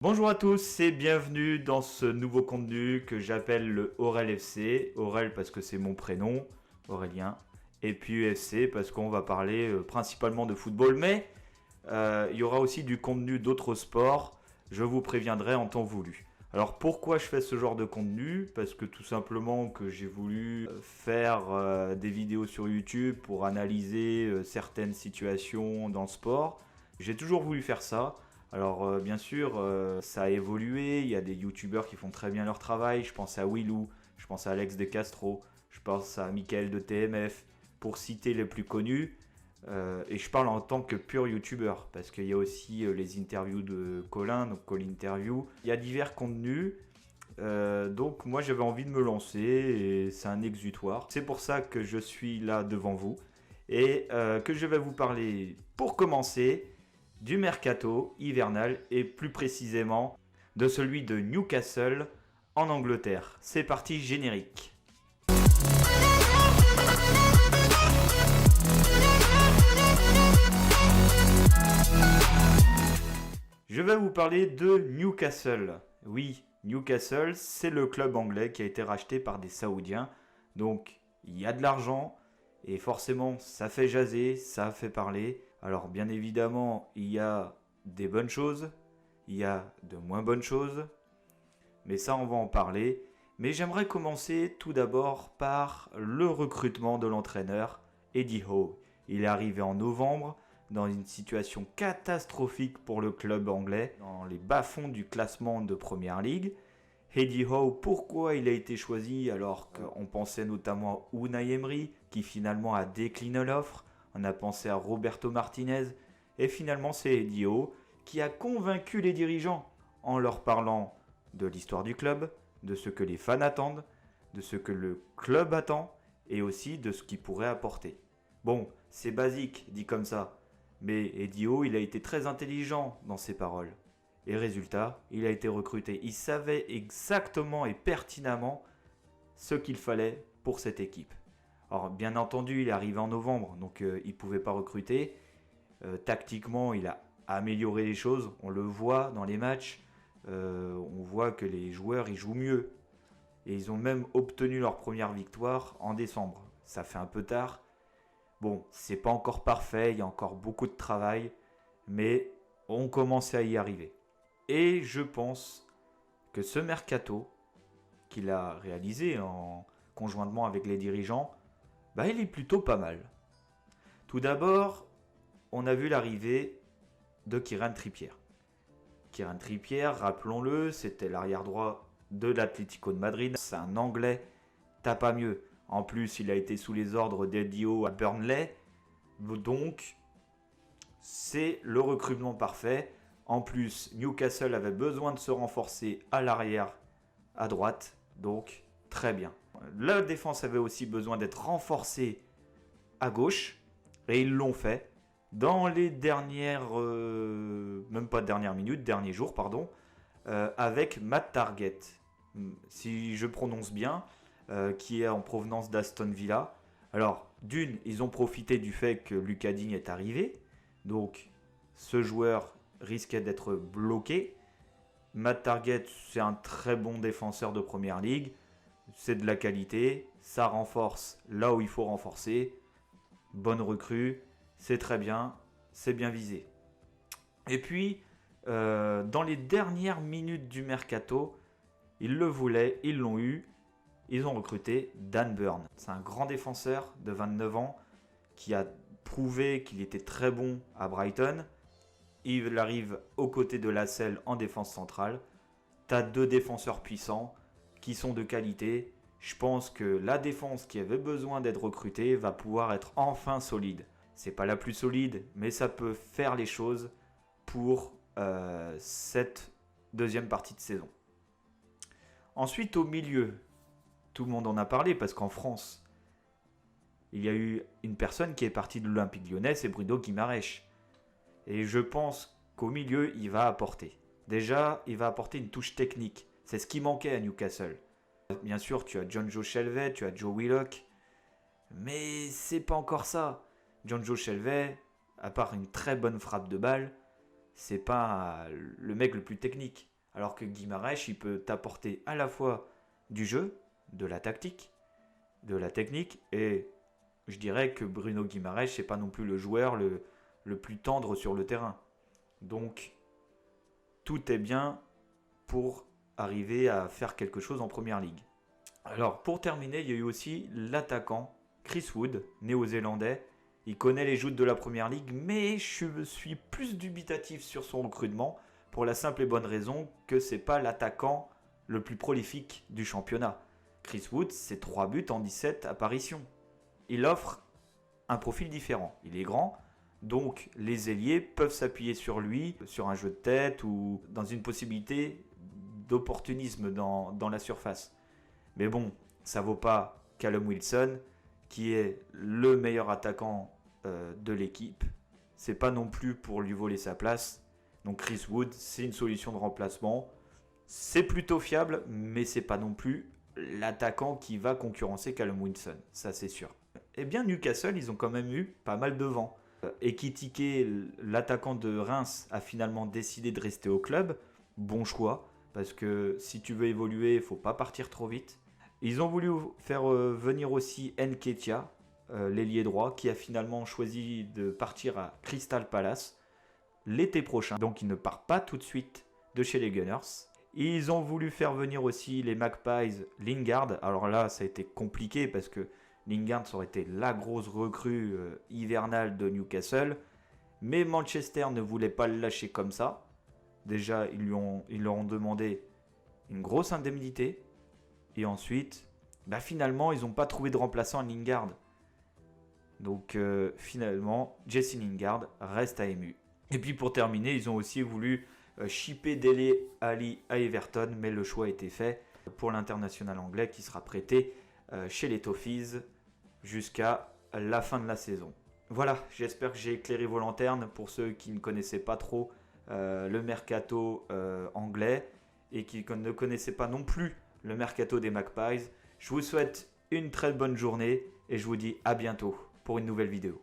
Bonjour à tous et bienvenue dans ce nouveau contenu que j'appelle le Aurel FC. Aurel parce que c'est mon prénom, Aurélien. Et puis FC parce qu'on va parler principalement de football. Mais il y aura aussi du contenu d'autres sports. Je vous préviendrai en temps voulu. Alors pourquoi je fais ce genre de contenu? Parce que tout simplement que j'ai voulu faire des vidéos sur YouTube pour analyser certaines situations dans le sport. J'ai toujours voulu faire ça. Alors bien sûr, ça a évolué, il y a des youtubeurs qui font très bien leur travail, je pense à Willou, je pense à Alex de Castro, je pense à Mickaël de TMF, pour citer les plus connus. Et je parle en tant que pur youtubeur, parce qu'il y a aussi les interviews de Colin, donc Colin Interview. Il y a divers contenus, donc moi j'avais envie de me lancer, et c'est un exutoire. C'est pour ça que je suis là devant vous, et que je vais vous parler, pour commencer, du mercato hivernal et plus précisément de celui de Newcastle en Angleterre. C'est parti, générique. Je vais vous parler de Newcastle. Oui, Newcastle, c'est le club anglais qui a été racheté par des Saoudiens. Donc, il y a de l'argent et forcément, ça fait jaser, ça fait parler. Alors, bien évidemment, il y a des bonnes choses, il y a de moins bonnes choses, mais ça, on va en parler. Mais j'aimerais commencer tout d'abord par le recrutement de l'entraîneur Eddie Howe. Il est arrivé en novembre dans une situation catastrophique pour le club anglais, dans les bas-fonds du classement de Première Ligue. Eddie Howe, pourquoi il a été choisi alors qu'on pensait notamment à Unai Emery, qui finalement a décliné l'offre. On a pensé à Roberto Martinez. Et finalement, c'est Eddie Howe qui a convaincu les dirigeants en leur parlant de l'histoire du club, de ce que les fans attendent, de ce que le club attend et aussi de ce qu'il pourrait apporter. Bon, c'est basique dit comme ça, mais Eddie Howe, il a été très intelligent dans ses paroles. Et résultat, il a été recruté. Il savait exactement et pertinemment ce qu'il fallait pour cette équipe. Alors bien entendu, il est arrivé en novembre, donc il ne pouvait pas recruter. Tactiquement, il a amélioré les choses. On le voit dans les matchs. On voit que les joueurs ils jouent mieux. Et ils ont même obtenu leur première victoire en décembre. Ça fait un peu tard. Bon, c'est pas encore parfait, il y a encore beaucoup de travail, mais on commence à y arriver. Et je pense que ce mercato qu'il a réalisé en conjointement avec les dirigeants, il est plutôt pas mal. Tout d'abord, on a vu l'arrivée de Kieran Trippier. Kieran Trippier, rappelons-le, c'était l'arrière droit de l'Atlético de Madrid. C'est un Anglais, t'as pas mieux. En plus, il a été sous les ordres d'Eddie Howe à Burnley. Donc, c'est le recrutement parfait. En plus, Newcastle avait besoin de se renforcer à l'arrière, à droite. Donc, très bien. La défense avait aussi besoin d'être renforcée à gauche. Et ils l'ont fait dans les dernières... même pas dernières minutes, derniers jours, pardon. Avec Matt Target. Si je prononce bien. Qui est en provenance d'Aston Villa. Alors, d'une, ils ont profité du fait que Lucas Digne est arrivé. Donc, ce joueur risquait d'être bloqué. Matt Target, c'est un très bon défenseur de Première Ligue. C'est de la qualité. Ça renforce là où il faut renforcer. Bonne recrue. C'est très bien. C'est bien visé. Et puis, dans les dernières minutes du mercato, ils le voulaient, ils l'ont eu. Ils ont recruté Dan Burn. C'est un grand défenseur de 29 ans qui a prouvé qu'il était très bon à Brighton. Il arrive aux côtés de Lascelles en défense centrale. Tu as deux défenseurs puissants qui sont de qualité. Je pense que la défense qui avait besoin d'être recrutée va pouvoir être enfin solide. C'est pas la plus solide, mais ça peut faire les choses pour cette deuxième partie de saison. Ensuite, au milieu, tout le monde en a parlé parce qu'en France, il y a eu une personne qui est partie de l'Olympique Lyonnais, c'est Bruno Guimaraes. Et je pense qu'au milieu, il va apporter. Déjà, il va apporter une touche technique. C'est ce qui manquait à Newcastle. Bien sûr, tu as John Joe Shelvey, tu as Joe Willock. Mais c'est pas encore ça. John Joe Shelvey, à part une très bonne frappe de balle, c'est pas le mec le plus technique. Alors que Guimarães, il peut t'apporter à la fois du jeu, de la tactique, de la technique, et je dirais que Bruno Guimarães, c'est pas non plus le joueur le plus tendre sur le terrain. Donc, tout est bien pour arriver à faire quelque chose en première ligue. Alors, pour terminer, il y a eu aussi l'attaquant Chris Wood, néo-zélandais. Il connaît les joutes de la première ligue, mais je suis plus dubitatif sur son recrutement pour la simple et bonne raison que c'est pas l'attaquant le plus prolifique du championnat. Chris Wood, c'est 3 buts en 17 apparitions. Il offre un profil différent. Il est grand, donc les ailiers peuvent s'appuyer sur lui, sur un jeu de tête ou dans une possibilité d'opportunisme dans la surface. Mais bon, ça vaut pas Callum Wilson, qui est le meilleur attaquant de l'équipe. C'est pas non plus pour lui voler sa place. Donc Chris Wood, c'est une solution de remplacement. C'est plutôt fiable, mais c'est pas non plus l'attaquant qui va concurrencer Callum Wilson, ça c'est sûr. Eh bien Newcastle, ils ont quand même eu pas mal de vent. Ekitike, l'attaquant de Reims, a finalement décidé de rester au club. Bon choix, parce que si tu veux évoluer, il ne faut pas partir trop vite. Ils ont voulu faire venir aussi Nketiah, l'ailier droit, qui a finalement choisi de partir à Crystal Palace l'été prochain. Donc il ne part pas tout de suite de chez les Gunners. Ils ont voulu faire venir aussi les Magpies Lingard. Alors là, ça a été compliqué parce que Lingard, ça aurait été la grosse recrue hivernale de Newcastle. Mais Manchester ne voulait pas le lâcher comme ça. Déjà, ils leur ont demandé une grosse indemnité. Et ensuite, finalement, ils n'ont pas trouvé de remplaçant à Lingard. Donc finalement, Jesse Lingard reste à MU. Et puis pour terminer, ils ont aussi voulu shipper Dele Alli à Everton. Mais le choix a été fait pour l'international anglais qui sera prêté chez les Toffees jusqu'à la fin de la saison. Voilà, j'espère que j'ai éclairé vos lanternes pour ceux qui ne connaissaient pas trop le mercato anglais et qui ne connaissaient pas non plus le mercato des Magpies. Je vous souhaite une très bonne journée et je vous dis à bientôt pour une nouvelle vidéo.